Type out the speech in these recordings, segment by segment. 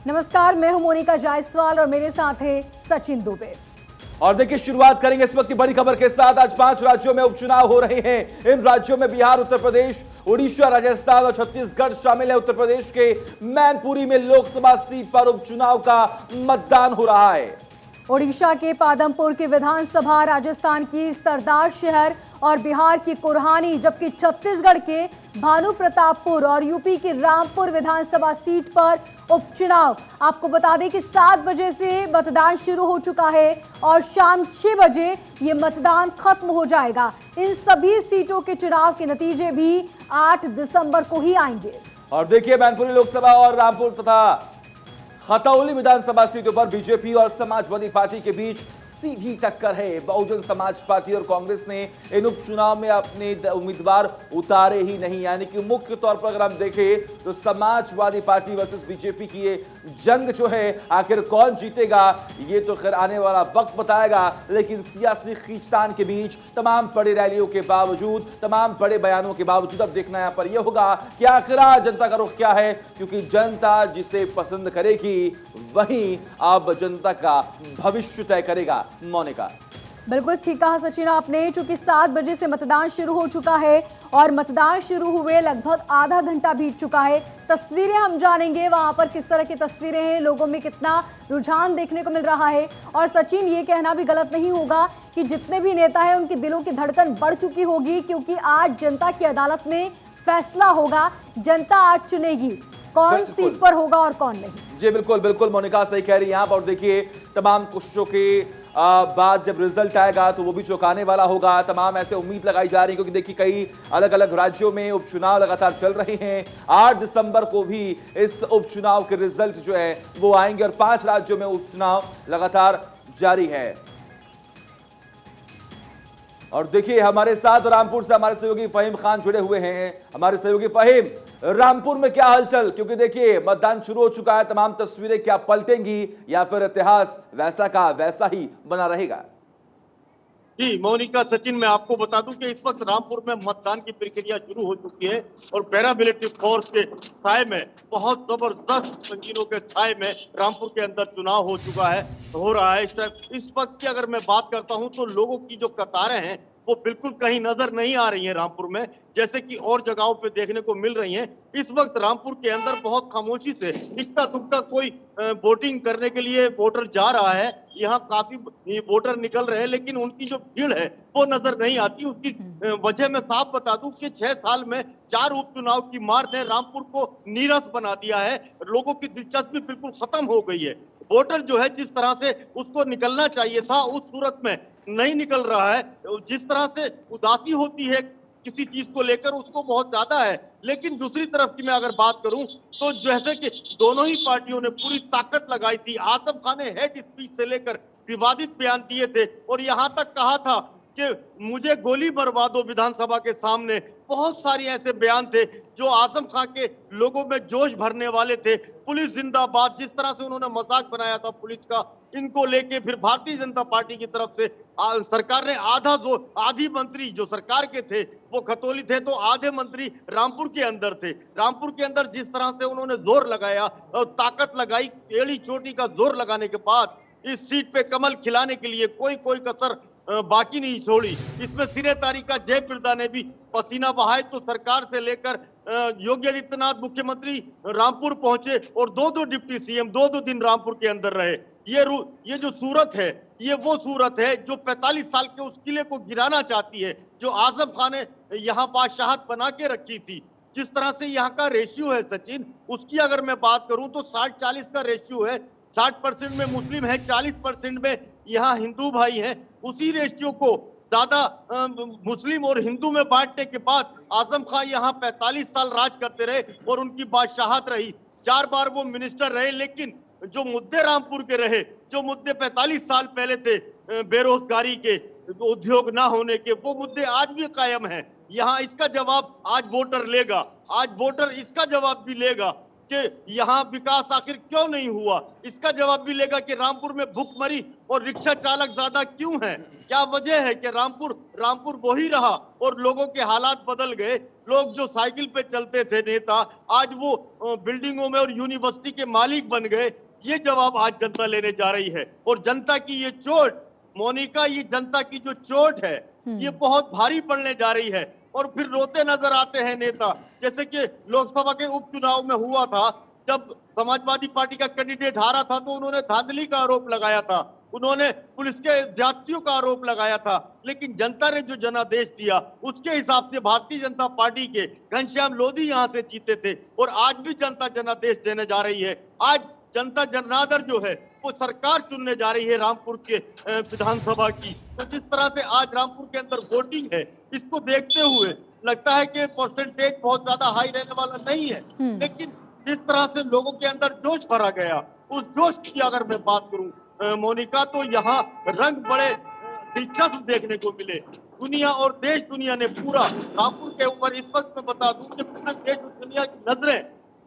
नमस्कार, मैं हूं मोनिका जायसवाल और मेरे साथ है सचिन दुबे। और देखिए, शुरुआत करेंगे इस वक्त की बड़ी खबर के साथ। आज 5 राज्यों में उपचुनाव हो रहे हैं। इन राज्यों में बिहार, उत्तर प्रदेश, उड़ीसा, राजस्थान और छत्तीसगढ़ शामिल है। उत्तर प्रदेश के मैनपुरी में लोकसभा सीट पर उपचुनाव का मतदान हो रहा है। ओडिशा के पादमपुर की विधानसभा, राजस्थान की सरदार शहर और बिहार की कुरहानी, जबकि छत्तीसगढ़ के भानु प्रतापपुर और यूपी की रामपुर विधानसभा सीट पर उपचुनाव। आपको बता दें कि 7 बजे से मतदान शुरू हो चुका है और शाम 6 बजे ये मतदान खत्म हो जाएगा। इन सभी सीटों के चुनाव के नतीजे भी 8 दिसंबर को ही आएंगे। और देखिए, मैनपुरी लोकसभा और रामपुर तथा खतौली विधानसभा सीटों पर बीजेपी और समाजवादी पार्टी के बीच सीधी टक्कर है। बहुजन समाज पार्टी और कांग्रेस ने इन उपचुनाव में अपने उम्मीदवार उतारे ही नहीं। यानी कि मुख्य तौर पर अगर हम देखें तो समाजवादी पार्टी वर्सेस बीजेपी की ये जंग जो है, आखिर कौन जीतेगा ये तो खैर आने वाला वक्त बताएगा। लेकिन सियासी खींचतान के बीच, तमाम बड़ी रैलियों के बावजूद, तमाम बड़े बयानों के बावजूद अब देखना यहाँ पर यह होगा कि आखिर जनता का रुख क्या है, क्योंकि जनता जिसे पसंद करेगी वही अब जनता का भविष्य तय करेगा। मोनिका, बिल्कुल ठीक कहा सचिन आपने। चूंकि 7 बजे से मतदान शुरू हो चुका है और मतदान शुरू हुए लगभग आधा घंटा बीत चुका है। तस्वीरें हम जानेंगे वहां पर किस तरह की तस्वीरें हैं, लोगों में कितना रुझान देखने को मिल रहा है। और सचिन, ये कहना भी गलत नहीं होगा कि जितने भी नेता हैं उनकी दिलों की धड़कन बढ़ चुकी होगी, क्योंकि आज जनता की अदालत में फैसला होगा। जनता आज चुनेगी कौन सीट पर होगा और कौन नहीं। जी बिल्कुल बिल्कुल, मोनिका सही कह रही है आप। और देखिए, तमाम कोशिशों के बाद जब रिजल्ट आएगा तो वो भी चौंकाने वाला होगा। तमाम ऐसे उम्मीद लगाई जा रही है, क्योंकि देखिए कई अलग अलग राज्यों में उपचुनाव लगातार चल रहे हैं। 8 दिसंबर को भी इस उपचुनाव के रिजल्ट जो है वो आएंगे और 5 राज्यों में उपचुनाव लगातार जारी है। और देखिए, हमारे साथ रामपुर से हमारे सहयोगी फहीम खान जुड़े हुए हैं। हमारे सहयोगी फहीम, रामपुर में क्या हलचल? क्योंकि देखिए मतदान शुरू हो चुका है, तमाम तस्वीरें क्या पलटेंगी या फिर इतिहास वैसा का वैसा ही बना रहेगा? जी मोनिका, सचिन, मैं आपको बता दूं कि इस वक्त रामपुर में मतदान की प्रक्रिया शुरू हो चुकी है और पैरामिलिट्री फोर्स के साए में, बहुत जबरदस्त संगीनों के साए में रामपुर के अंदर चुनाव हो रहा है। इस वक्त की अगर मैं बात करता हूं तो लोगों की जो कतारें हैं वो बिल्कुल कहीं नजर नहीं आ रही है रामपुर में, जैसे कि और जगहों पे देखने को मिल रही हैं। इस वक्त रामपुर के अंदर बहुत खामोशी से इक्का दुक्का कोई वोटिंग करने के लिए वोटर जा रहा है। यहाँ काफी वोटर निकल रहे हैं, लेकिन उनकी जो भीड़ है वो नजर नहीं आती। उसकी वजह मैं साफ बता दूं कि 6 साल में 4 उपचुनाव की मार ने रामपुर को नीरस बना दिया है। लोगों की दिलचस्पी बिल्कुल खत्म हो गई है। वोटर जो है जिस तरह से उसको निकलना चाहिए था उस सूरत में नहीं निकल रहा है। जिस तरह से उदासी होती है किसी चीज को लेकर उसको बहुत ज्यादा है। लेकिन दूसरी तरफ की मैं अगर बात करूं तो जैसे कि दोनों ही पार्टियों ने पूरी ताकत लगाई थी। आजम खान ने हेड स्पीच से लेकर विवादित बयान दिए थे और यहां तक कहा था कि मुझे गोली मरवा दो विधानसभा के सामने। बहुत सारी ऐसे बयान थे जो आजम खान के लोगों में जोश भरने वाले थे। पुलिस जिंदाबाद, जिस तरह से उन्होंने मजाक बनाया था पुलिस का, इनको लेके फिर भारतीय जनता पार्टी की तरफ से सरकार ने आधी मंत्री जो सरकार के थे वो खतौली थे, तो आधे मंत्री रामपुर के अंदर थे। रामपुर के अंदर जिस तरह से उन्होंने जोर लगाया और ताकत लगाई, एड़ी चोटी का जोर लगाने के बाद इस सीट पे कमल खिलाने के लिए कोई कसर बाकी नहीं छोड़ी। इसमें सिरे तारीका जयप्रदा ने भी पसीना बहाए, तो सरकार से लेकर योगी आदित्यनाथ मुख्यमंत्री रामपुर पहुंचे और 2 डिप्टी सीएम 2 दिन रामपुर के अंदर रहे। ये जो सूरत है ये वो सूरत है जो 45 साल के उस किले को गिराना चाहती है, जो आजम खान ने यहाँ बादशाहत बना के रखी थी। जिस तरह से यहाँ का रेशियो है सचिन, उसकी अगर मैं बात करूं तो 60-40 का रेशियो है। 60% में मुस्लिम है, 40% में यहाँ हिंदू भाई हैं। उसी रेशियो को ज्यादा मुस्लिम और हिंदू में बांटने के बाद आजम खान यहाँ 45 साल राज करते रहे और उनकी बादशाहत रही। 4 बार वो मिनिस्टर रहे, लेकिन जो मुद्दे रामपुर के रहे, जो मुद्दे 45 साल पहले थे, बेरोजगारी के, उद्योग ना होने के, वो मुद्दे आज भी कायम हैं। यहाँ इसका जवाब आज वोटर लेगा। आज वोटर इसका जवाब भी लेगा कि यहाँ विकास आखिर क्यों नहीं हुआ। इसका जवाब भी लेगा कि रामपुर में भूखमरी और रिक्शा चालक ज्यादा क्यों हैं। क्या वजह है कि रामपुर वही रहा और लोगों के हालात बदल गए। लोग जो साइकिल पे चलते थे नेता, आज वो बिल्डिंगों में और यूनिवर्सिटी के मालिक बन गए। ये जवाब आज जनता लेने जा रही है। और जनता की ये चोट, मोनिका, ये जनता की जो चोट है ये बहुत भारी पड़ने जा रही है। और फिर रोते नजर आते हैं नेता, जैसे कि लोकसभा के उपचुनाव में हुआ था, जब समाजवादी पार्टी का कैंडिडेट हारा था तो उन्होंने धांधली का आरोप लगाया था, उन्होंने पुलिस के ज्यादतियों का आरोप लगाया था। लेकिन जनता ने जो जनादेश दिया उसके हिसाब से भारतीय जनता पार्टी के घनश्याम लोधी यहां से जीते थे। और आज भी जनता जनादेश देने जा रही है। आज जनता जनादर जो है वो सरकार चुनने जा रही है रामपुर के विधानसभा की। तो जिस तरह से आज रामपुर के अंदर वोटिंग है, इसको देखते हुए लगता है कि परसेंटेज बहुत ज्यादा हाई रहने वाला नहीं है। लेकिन जिस तरह से लोगों के अंदर जोश भरा गया, उस जोश की अगर मैं बात करूं मोनिका, तो यहाँ रंग बड़े दिलचस्प देखने को मिले। दुनिया और देश दुनिया ने पूरा रामपुर के ऊपर, इस वक्त मैं बता दूं कि पूरे देश और दुनिया की नजरें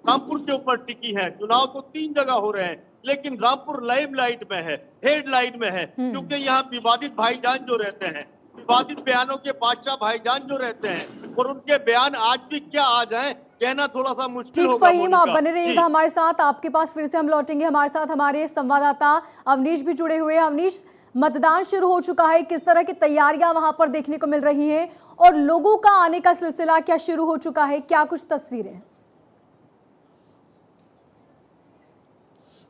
रामपुर के ऊपर टिकी है। चुनाव तो 3 जगह हो रहे हैं, लेकिन रामपुर लाइमलाइट में है, हेडलाइन में है, क्योंकि यहाँ विवादित भाईजान जो रहते हैं, विवादित बयानों के बादशाह भाईजान जो रहते हैं, और उनके बयान आज भी क्या आ जाए कहना थोड़ा सा मुश्किल होगा। फहीम, आप बने रहिएगा हमारे साथ, आपके पास फिर से हम लौटेंगे। हमारे साथ हमारे संवाददाता अवनीश भी जुड़े हुए हैं। अवनीश, मतदान शुरू हो चुका है, किस तरह की तैयारियां वहां पर देखने को मिल रही हैं और लोगों का आने का सिलसिला क्या शुरू हो चुका है, क्या कुछ तस्वीरें?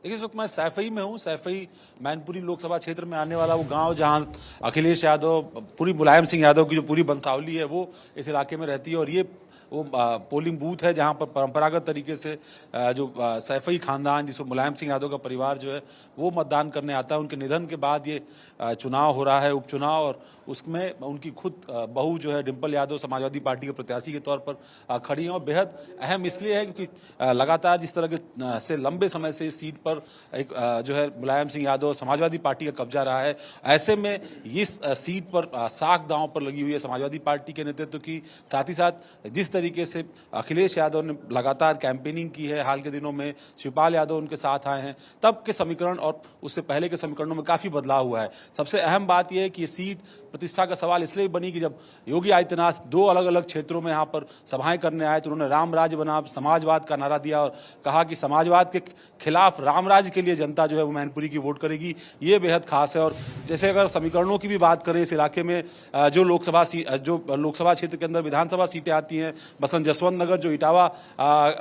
देखिए, इस वक्त मैं सैफई में हूँ। सैफई मैनपुरी लोकसभा क्षेत्र में आने वाला वो गांव जहां अखिलेश यादव, पूरी मुलायम सिंह यादव की जो पूरी वंशावली है वो इस इलाके में रहती है। और ये वो पोलिंग बूथ है जहां पर परंपरागत तरीके से जो सैफई खानदान, जिसको मुलायम सिंह यादव का परिवार जो है वो मतदान करने आता है। उनके निधन के बाद ये चुनाव हो रहा है, उपचुनाव, और उसमें उनकी खुद बहू जो है डिम्पल यादव समाजवादी पार्टी के प्रत्याशी के तौर पर खड़ी हैं। और बेहद अहम इसलिए है क्योंकि लगातार जिस तरह के से लंबे समय से इस सीट पर एक जो है मुलायम सिंह यादव समाजवादी पार्टी का कब्जा रहा है। ऐसे में इस सीट पर साख दांव पर लगी हुई है समाजवादी पार्टी के नेतृत्व की। साथ ही साथ जिस तरीके से अखिलेश यादव ने लगातार कैंपेनिंग की है, हाल के दिनों में शिवपाल यादव उनके साथ आए हैं, तब के समीकरण और उससे पहले के समीकरणों में काफी बदलाव हुआ है। सबसे अहम बात यह है कि ये सीट प्रतिष्ठा का सवाल इसलिए बनी कि जब योगी आदित्यनाथ 2 अलग अलग क्षेत्रों में यहाँ पर सभाएं करने आए तो उन्होंने राम राज्य बनाम समाजवाद का नारा दिया और कहा कि समाजवाद के खिलाफ राम राज्य के लिए जनता जो है वो मैनपुरी की वोट करेगी। ये बेहद खास है। और जैसे अगर समीकरणों की भी बात करें, इस इलाके में जो लोकसभा क्षेत्र के अंदर विधानसभा सीटें आती हैं, मसलन जसवंत नगर जो इटावा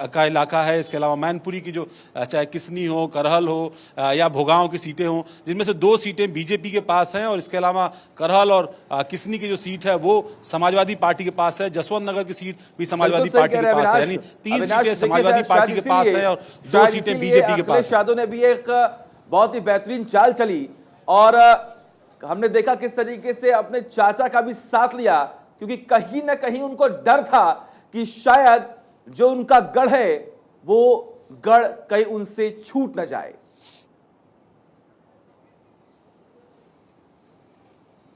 का इलाका है, इसके अलावा मैनपुरी की जो चाहे किसनी हो, करहल हो या भोगांव की सीटें हों, जिनमें से 2 सीटें बीजेपी के पास हैं और इसके अलावा करहल और किसनी की जो सीट है वो समाजवादी पार्टी के पास है। जसवंत नगर की सीट भी समाजवादी पार्टी के पास है, यानी 3 सीटें समाजवादी पार्टी के पास है और 2 सीटें बीजेपी के पास। अखिलेश यादव ने भी एक बहुत ही बेहतरीन चाल चली और हमने देखा किस तरीके से अपने चाचा का भी साथ लिया, क्योंकि कहीं ना कहीं उनको डर था कि शायद जो उनका गढ़ है वो गढ़ कहीं उनसे छूट न जाए।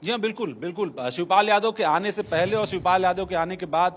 जी हाँ, बिल्कुल बिल्कुल। शिवपाल यादव के आने से पहले और शिवपाल यादव के आने के बाद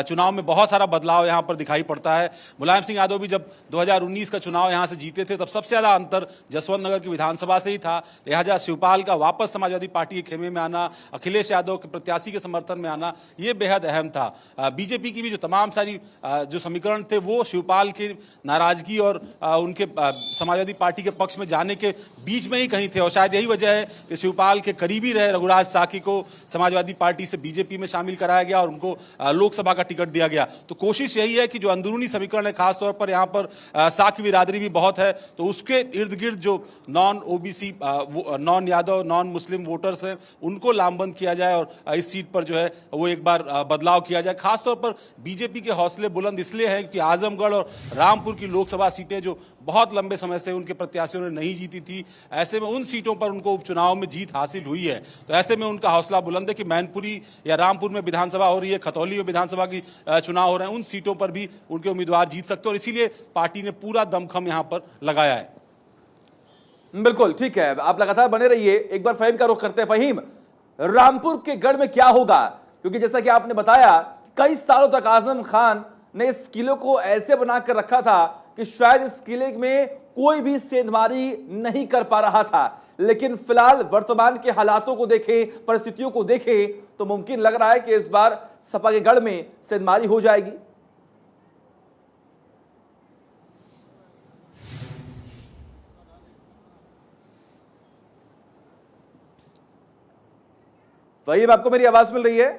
चुनाव में बहुत सारा बदलाव यहाँ पर दिखाई पड़ता है। मुलायम सिंह यादव भी जब 2019 का चुनाव यहाँ से जीते थे तब सबसे ज्यादा अंतर जसवंत नगर की विधानसभा से ही था। लिहाजा शिवपाल का वापस समाजवादी पार्टी के खेमे में आना, अखिलेश यादव के प्रत्याशी के समर्थन में आना, ये बेहद अहम था। बीजेपी की भी जो तमाम सारी जो समीकरण थे वो शिवपाल की नाराजगी और उनके समाजवादी पार्टी के पक्ष में जाने के बीच में ही कहीं थे। और शायद यही वजह है कि शिवपाल के करीबी रहे राज साकी को समाजवादी पार्टी से बीजेपी में शामिल कराया गया और उनको लोकसभा का टिकट दिया गया। तो कोशिश यही है कि जो अंदरूनी समीकरण है, खासतौर पर यहाँ पर साकी बिरादरी भी बहुत है, तो उसके इर्द गिर्द जो non OBC, non Yadav, non Muslim voters हैं उनको लामबंद किया जाए और इस सीट पर जो है वो एक बार बदलाव किया जाए। खासतौर पर बीजेपी के हौसले बुलंद इसलिए हैं कि आजमगढ़ और रामपुर की लोकसभा सीटें जो बहुत लंबे समय से उनके प्रत्याशियों ने नहीं जीती थी, ऐसे में उन सीटों पर उनको उपचुनाव में जीत हासिल हुई है। तो ऐसे में उनका हौसला बुलंद है कि मैनपुरी या रामपुर में विधानसभा हो रही है, खतौली में विधानसभा की चुनाव हो रहे हैं, उन सीटों पर भी उनके उम्मीदवार जीत सकते हैं और इसीलिए पार्टी ने पूरा दमखम यहां पर लगाया है। बिल्कुल ठीक है, आप लगातार बने रहिए। एक बार फहीम का रुख करते हैं। फहीम, रामपुर के गढ़ में क्या होगा, क्योंकि जैसा कि आपने बताया कई सालों तक आजम खान ने इस किले को ऐसे बनाकर रखा था कि शायद इस किले में कोई भी सेंधमारी नहीं कर पा रहा था, लेकिन फिलहाल वर्तमान के हालातों को देखें, परिस्थितियों को देखें तो मुमकिन लग रहा है कि इस बार सपा के गढ़ में सेंधमारी हो जाएगी। फहीम, आपको मेरी आवाज मिल रही है?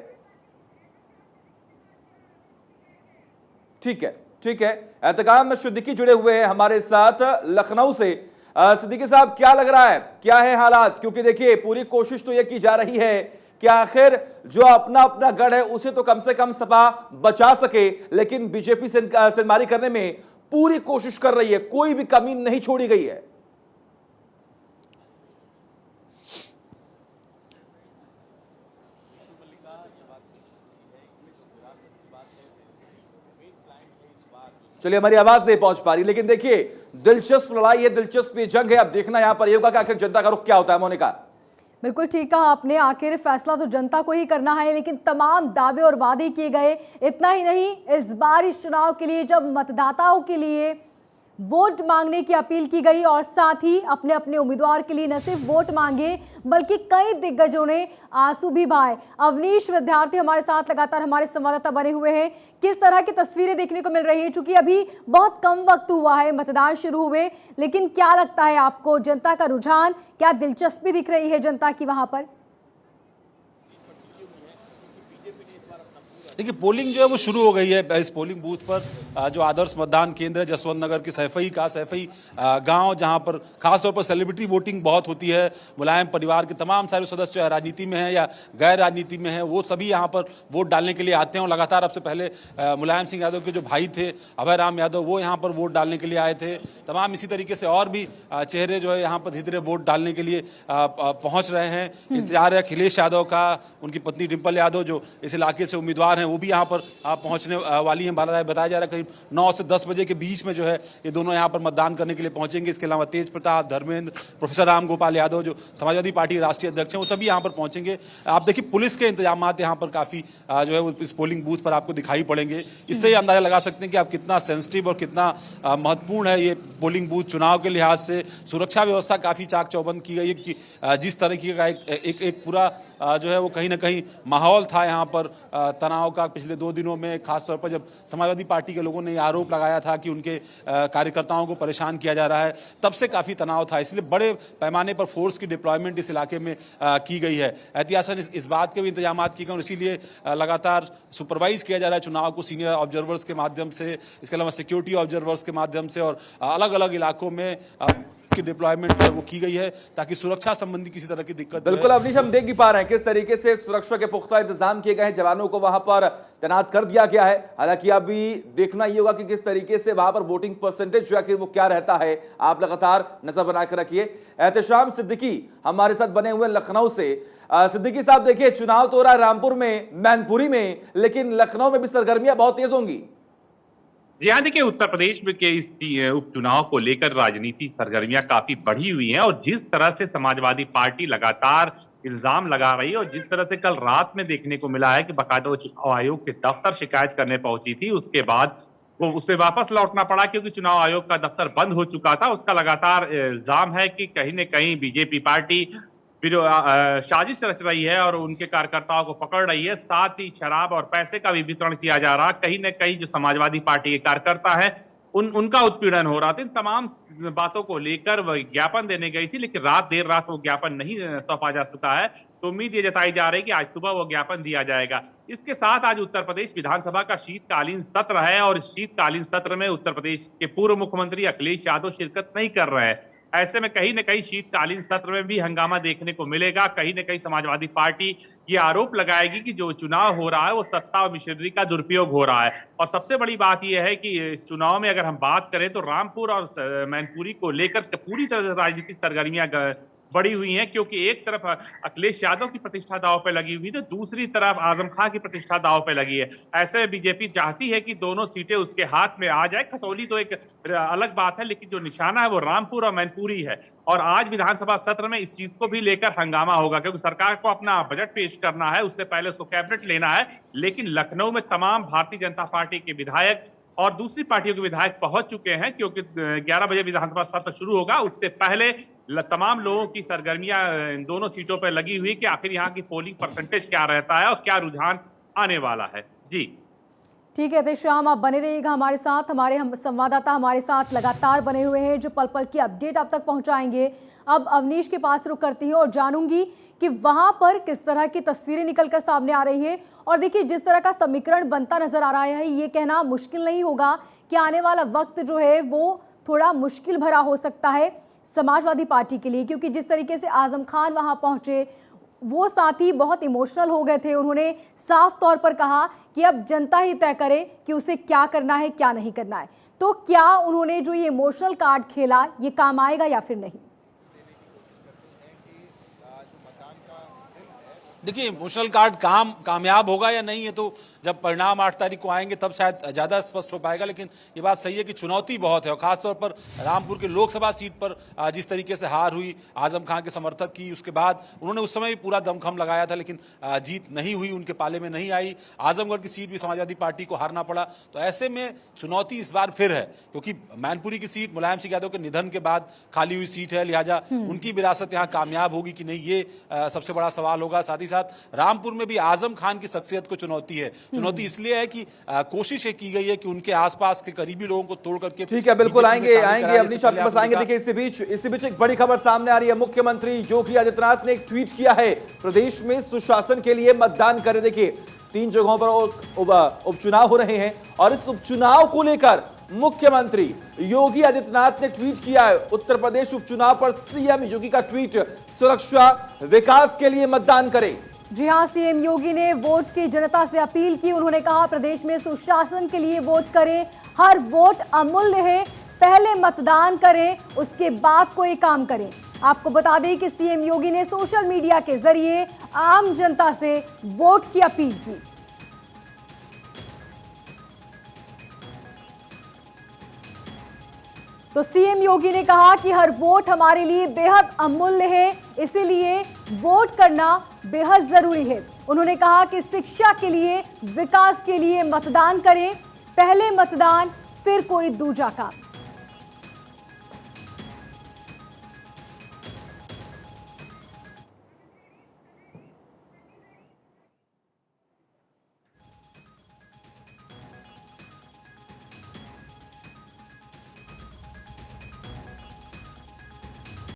ठीक है, ठीक है। एहतकाम सिद्दीकी जुड़े हुए हैं हमारे साथ लखनऊ से। सिद्दीकी साहब, क्या लग रहा है, क्या है हालात? क्योंकि देखिए, पूरी कोशिश तो यह की जा रही है कि आखिर जो अपना अपना गढ़ है उसे तो कम से कम सपा बचा सके, लेकिन बीजेपी सेंधमारी करने में पूरी कोशिश कर रही है, कोई भी कमी नहीं छोड़ी गई है। चलिए, हमारी आवाज नहीं पहुंच पा रही, लेकिन देखिए दिलचस्प लड़ाई है, दिलचस्प ये जंग है। अब देखना यहां पर ये होगा कि आखिर जनता का रुख क्या होता है। मोनिका, बिल्कुल ठीक कहा आपने, आखिर फैसला तो जनता को ही करना है, लेकिन तमाम दावे और वादे किए गए। इतना ही नहीं, इस बार इस चुनाव के लिए जब मतदाताओं के लिए वोट मांगने की अपील की गई और साथ ही अपने अपने उम्मीदवार के लिए न सिर्फ वोट मांगे बल्कि कई दिग्गजों ने आंसू भी बहाए। अवनीश विद्यार्थी हमारे साथ लगातार हमारे संवाददाता बने हुए हैं। किस तरह की तस्वीरें देखने को मिल रही है? चूंकि अभी बहुत कम वक्त हुआ है, मतदान शुरू हुए, लेकिन क्या लगता है आपको, जनता का रुझान, क्या दिलचस्पी दिख रही है जनता की वहां पर? देखिए, पोलिंग जो है वो शुरू हो गई है इस पोलिंग बूथ पर। जो आदर्श मतदान केंद्र है जसवंत नगर के सैफई गांव, जहां पर खासतौर पर सेलिब्रिटी वोटिंग बहुत होती है। मुलायम परिवार के तमाम सारे सदस्य, चाहे राजनीति में है या गैर राजनीति में है, वो सभी यहां पर वोट डालने के लिए आते हैं। और लगातार, अब से पहले मुलायम सिंह यादव के जो भाई थे अभय राम यादव, वो यहाँ पर वोट डालने के लिए आए थे। तमाम इसी तरीके से और भी चेहरे जो है यहाँ पर धीरे धीरे वोट डालने के लिए पहुंच रहे हैं। इंतजार है अखिलेश यादव का, उनकी पत्नी डिम्पल यादव जो इस इलाके से उम्मीदवार हैं, वो भी यहाँ पर पहुंचने वाली हैं। बताया जा रहा है करीब 9 से 10 बजे के बीच में जो है ये दोनों यहाँ पर मतदान करने के लिए पहुंचेंगे। इसके अलावा तेज प्रताप, धर्मेंद्र, प्रोफेसर राम गोपाल यादव जो समाजवादी पार्टी के राष्ट्रीय अध्यक्ष हैं, वो सभी यहाँ पर पहुंचेंगे। आप देखिए, पुलिस के इंतजाम यहाँ पर काफी जो है इस पोलिंग बूथ पर आपको दिखाई पड़ेंगे। इससे ही अंदाजा लगा सकते हैं कि आप कितना सेंसिटिव और कितना महत्वपूर्ण है ये पोलिंग बूथ चुनाव के लिहाज से। सुरक्षा व्यवस्था काफी चाक चौबंद की गई है कि जिस तरीके का एक पूरा जो है वो कहीं ना कहीं माहौल था यहाँ पर तनाव का पिछले 2 दिनों में, खासतौर पर जब समाजवादी पार्टी के लोगों ने आरोप लगाया था कि उनके कार्यकर्ताओं को परेशान किया जा रहा है, तब से काफी तनाव था। इसलिए बड़े पैमाने पर फोर्स की डिप्लॉयमेंट इस इलाके में की गई है। एहतियातन इस बात के भी इंतजाम किए गए और इसीलिए लगातार सुपरवाइज किया जा रहा है चुनाव को सीनियर ऑब्जर्वर्स के माध्यम से, इसके अलावा सिक्योरिटी ऑब्जर्वर्स के माध्यम से, और अलग अलग इलाकों में की डिप्लॉयमेंट वो की गई है ताकि सुरक्षा संबंधी किसी तरह की दिक्कत। बिल्कुल अवनीश, हम देख भी पा रहे हैं किस तरीके से सुरक्षा के पुख्ता इंतजाम किए गए हैं, जवानों को वहां पर तैनात कर दिया गया है। हालांकि अभी देखना ये होगा कि किस तरीके से वहां पर वोटिंग परसेंटेज जो है कि वो क्या रहता है। आप लगातार नजर बनाकर रखिए। एहतेशाम सिद्दीकी हमारे साथ बने हुए लखनऊ से। सिद्दीकी साहब, देखिए, चुनाव तो हो रहा है रामपुर में, मैनपुरी में, लेकिन लखनऊ में भी सरगर्मियां बहुत तेज होंगी। जी हाँ, देखिए, उत्तर प्रदेश में के इस उपचुनाव को लेकर राजनीति सरगर्मियां काफी बढ़ी हुई हैं और जिस तरह से समाजवादी पार्टी लगातार इल्जाम लगा रही है और जिस तरह से कल रात में देखने को मिला है कि बाकायदा चुनाव आयोग के दफ्तर शिकायत करने पहुंची थी, उसके बाद वो उसे वापस लौटना पड़ा क्योंकि चुनाव आयोग का दफ्तर बंद हो चुका था। उसका लगातार इल्जाम है कि कहीं न कहीं बीजेपी पार्टी साजिश रच रही है और उनके कार्यकर्ताओं को पकड़ रही है। साथ ही शराब और पैसे का भी वितरण किया जा रहा। कहीं न कहीं जो समाजवादी पार्टी के कार्यकर्ता है उनका उत्पीड़न हो रहा था। इन तमाम बातों को लेकर वह ज्ञापन देने गई थी, लेकिन देर रात वो ज्ञापन नहीं सौंपा जा सका है। तो उम्मीद ये जताई जा रही है कि आज सुबह वो ज्ञापन दिया जाएगा। इसके साथ आज उत्तर प्रदेश विधानसभा का शीतकालीन सत्र है और शीतकालीन सत्र में उत्तर प्रदेश के पूर्व मुख्यमंत्री अखिलेश यादव शिरकत नहीं कर रहे हैं। ऐसे में कहीं न कहीं शीतकालीन सत्र में भी हंगामा देखने को मिलेगा। कहीं न कहीं समाजवादी पार्टी ये आरोप लगाएगी कि जो चुनाव हो रहा है वो सत्ता और मशीनरी का दुरुपयोग हो रहा है। और सबसे बड़ी बात यह है कि इस चुनाव में अगर हम बात करें तो रामपुर और मैनपुरी को लेकर पूरी तरह से राजनीतिक सरगर्मियां बढ़ी हुई हैं, क्योंकि एक तरफ अखिलेश यादव की प्रतिष्ठा दांव पे लगी हुई तो दूसरी तरफ आजम खां की प्रतिष्ठा दांव पे लगी है। ऐसे में बीजेपी चाहती है कि दोनों सीटें उसके हाथ में आ जाए। खतौली तो एक अलग बात है, लेकिन जो निशाना है वो रामपुर और मैनपुरी है। और आज विधानसभा सत्र में इस चीज को भी लेकर हंगामा होगा, क्योंकि सरकार को अपना बजट पेश करना है, उससे पहले उसको कैबिनेट लेना है। लेकिन लखनऊ में तमाम भारतीय जनता पार्टी के विधायक और दूसरी पार्टियों के विधायक पहुंच चुके हैं, क्योंकि 11 बजे विधानसभा सत्र शुरू होगा। उससे पहले तमाम लोगों की सरगर्मियां इन दोनों सीटों पर लगी हुई कि आखिर यहाँ की पोलिंग परसेंटेज क्या रहता है और क्या रुझान आने वाला है। जी ठीक है श्याम, आप बने रहिएगा हमारे साथ। हमारे संवाददाता हमारे साथ लगातार बने हुए हैं जो पल पल की अपडेट आप तक पहुंचाएंगे। अब अवनीश के पास रुक करती हूँ और जानूंगी कि वहां पर किस तरह की तस्वीरें निकलकर सामने आ रही है। और देखिए, जिस तरह का समीकरण बनता नजर आ रहा है, ये कहना मुश्किल नहीं होगा कि आने वाला वक्त जो है वो थोड़ा मुश्किल भरा हो सकता है समाजवादी पार्टी के लिए, क्योंकि जिस तरीके से आजम खान वहां पहुंचे वो साथी बहुत इमोशनल हो गए थे। उन्होंने साफ तौर पर कहा कि अब जनता ही तय करे कि उसे क्या करना है क्या नहीं करना है। तो क्या उन्होंने जो ये इमोशनल कार्ड खेला ये काम आएगा या फिर नहीं? देखिए, इमोशनल कार्ड कामयाब होगा या नहीं, ये तो जब परिणाम 8 तारीख को आएंगे तब शायद ज़्यादा स्पष्ट हो पाएगा। लेकिन ये बात सही है कि चुनौती बहुत है, और खासतौर पर रामपुर के लोकसभा सीट पर जिस तरीके से हार हुई आजम खान के समर्थक की, उसके बाद उन्होंने उस समय भी पूरा दमखम लगाया था, लेकिन जीत नहीं हुई, उनके पाले में नहीं आई। आजमगढ़ की सीट भी समाजवादी पार्टी को हारना पड़ा। तो ऐसे में चुनौती इस बार फिर है, क्योंकि मैनपुरी की सीट मुलायम सिंह यादव के निधन के बाद खाली हुई सीट है, लिहाजा उनकी विरासत यहाँ कामयाब होगी कि नहीं, ये सबसे बड़ा सवाल होगा। साथ ही साथ रामपुर में भी आजम खान की शख्सियत को चुनौती है। चुनौती इसलिए है कि कोशिश ये की गई है कि उनके आसपास के करीबी लोगों को तोड़ करके। ठीक है, बिल्कुल आएंगे अवनीश आपके पास आएंगे। देखिए, इसी बीच एक बड़ी खबर सामने आ रही है। मुख्यमंत्री योगी आदित्यनाथ ने एक ट्वीट किया है, प्रदेश में सुशासन के लिए मतदान करें। देखिए, 3 जगहों पर उपचुनाव हो रहे हैं और इस उपचुनाव को लेकर मुख्यमंत्री योगी आदित्यनाथ ने ट्वीट किया है। उत्तर प्रदेश उपचुनाव पर सीएम योगी का ट्वीट, सुरक्षा विकास के लिए मतदान करें। जी हां, सीएम योगी ने वोट की जनता से अपील की। उन्होंने कहा प्रदेश में सुशासन के लिए वोट करें, हर वोट अमूल्य है, पहले मतदान करें उसके बाद कोई काम करें। आपको बता दें कि सीएम योगी ने सोशल मीडिया के जरिए आम जनता से वोट की अपील की। तो सीएम योगी ने कहा कि हर वोट हमारे लिए बेहद अमूल्य है, इसीलिए वोट करना बेहद जरूरी है। उन्होंने कहा कि शिक्षा के लिए, विकास के लिए मतदान करें, पहले मतदान फिर कोई दूजा काम।